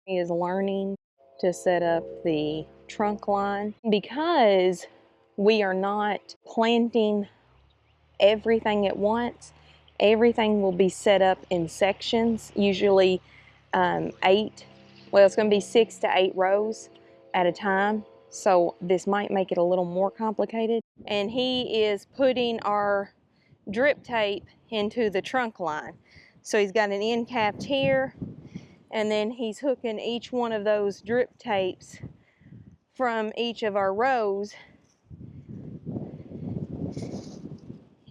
He is learning to set up the trunk line because we are not planting everything at once. Everything will be set up in sections, usually it's going to be 6 to 8 rows at a time. So this might make it a little more complicated. And he is putting our drip tape into the trunk line. So he's got an end cap here, and then he's hooking each one of those drip tapes from each of our rows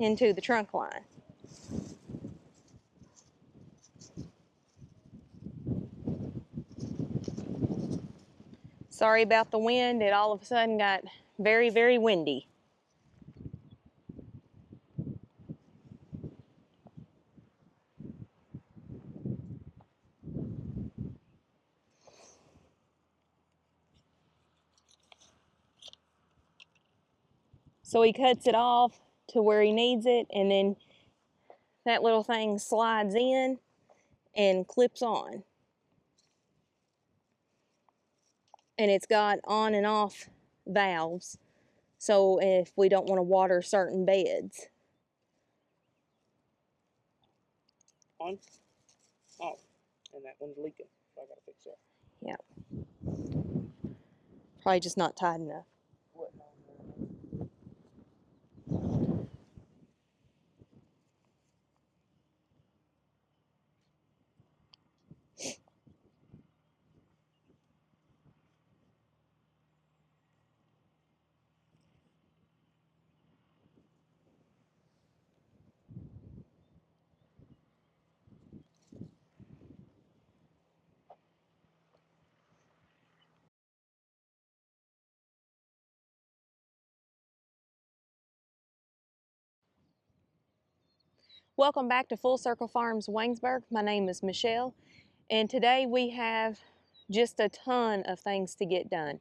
into the trunk line. Sorry about the wind. It all of a sudden got very, very windy. So he cuts it off to where he needs it, and then that little thing slides in and clips on. And it's got on and off valves, so if we don't want to water certain beds. On? Oh, and that one's leaking, so I gotta fix that. Yeah. Probably just not tight enough. Welcome back to Full Circle Farms Waynesburg. My name is Michelle, and today we have just a ton of things to get done.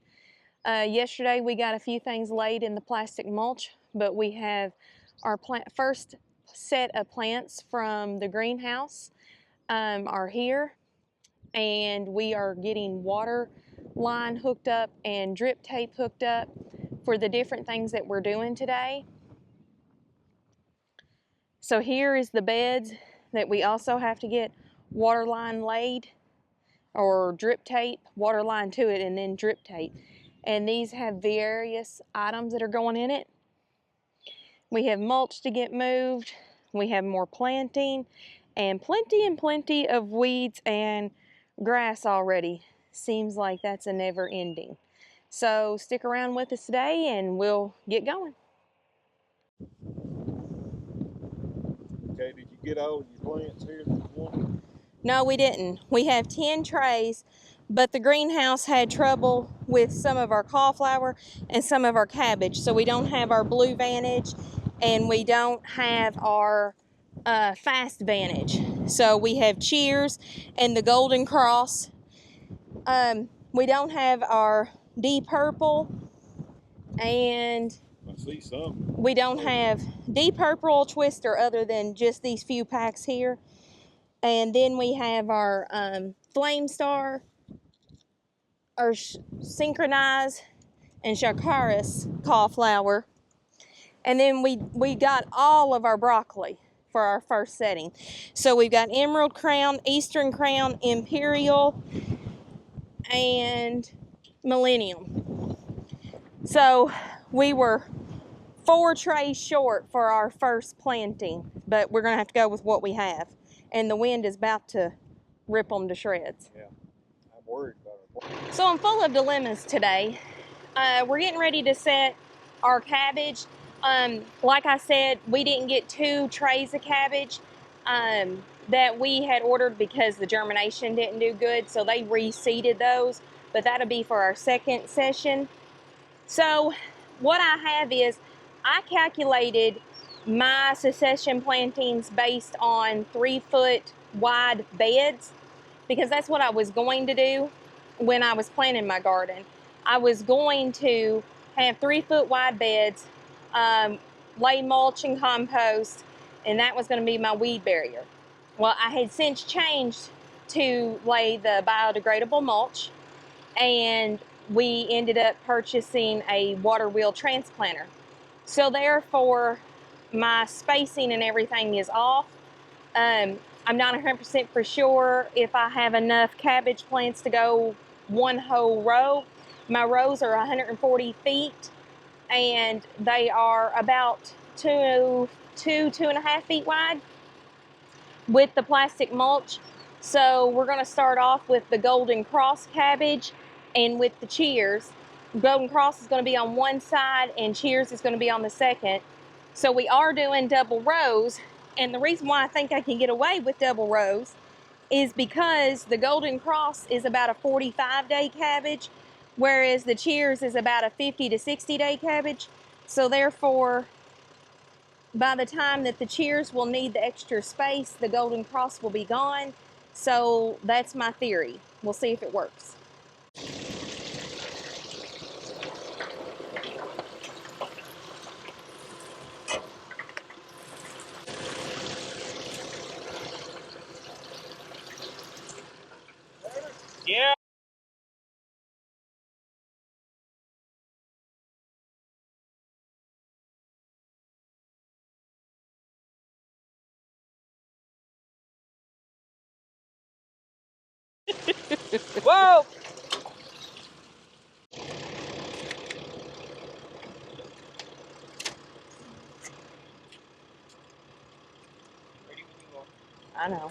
Yesterday we got a few things laid in the plastic mulch, but we have our first set of plants from the greenhouse are here, and we are getting water line hooked up and drip tape hooked up for the different things that we're doing today. So here is the beds that we also have to get water line laid, or drip tape, water line to it, and then drip tape. And these have various items that are going in it. We have mulch to get moved. We have more planting and plenty of weeds and grass already. Seems like that's a never ending. So stick around with us today and we'll get going. Okay, did you get all your plants here that you wanted? No, we didn't. We have 10 trays, but the greenhouse had trouble with some of our cauliflower and some of our cabbage. So we don't have our blue vantage and we don't have our fast vantage. So we have cheers and the golden cross. We don't have our deep purple, and I see some. we don't have deep purple twister other than just these few packs here. And then we have our Flame Star, our Synchronize, and Shakaris cauliflower. And then we got all of our broccoli for our first setting. So we've got Emerald Crown, Eastern Crown, Imperial, and Millennium. So we were 4 trays short for our first planting, but we're gonna have to go with what we have. And the wind is about to rip them to shreds. Yeah, I'm worried about it. So I'm full of dilemmas today. We're getting ready to set our cabbage. Like I said, we didn't get 2 trays of cabbage that we had ordered because the germination didn't do good, so they reseeded those, but that'll be for our second session. So what I have is, I calculated my succession plantings based on 3-foot wide beds, because that's what I was going to do when I was planting my garden. I was going to have 3-foot wide beds, lay mulch and compost, and that was going to be my weed barrier. Well, I had since changed to lay the biodegradable mulch, and we ended up purchasing a water wheel transplanter. So therefore, my spacing and everything is off. I'm not 100% for sure if I have enough cabbage plants to go one whole row. My rows are 140 feet, and they are about 2.5 feet wide with the plastic mulch. So we're going to start off with the Golden Cross cabbage and with the Cheers. Golden Cross is going to be on one side and Cheers is going to be on the second. So we are doing double rows, and the reason why I think I can get away with double rows is because the Golden Cross is about a 45-day cabbage, whereas the Cheers is about a 50 to 60-day cabbage. So therefore, by the time that the Cheers will need the extra space, the Golden Cross will be gone. So that's my theory. We'll see if it works. Yeah. Whoa! Ready when you are. I know.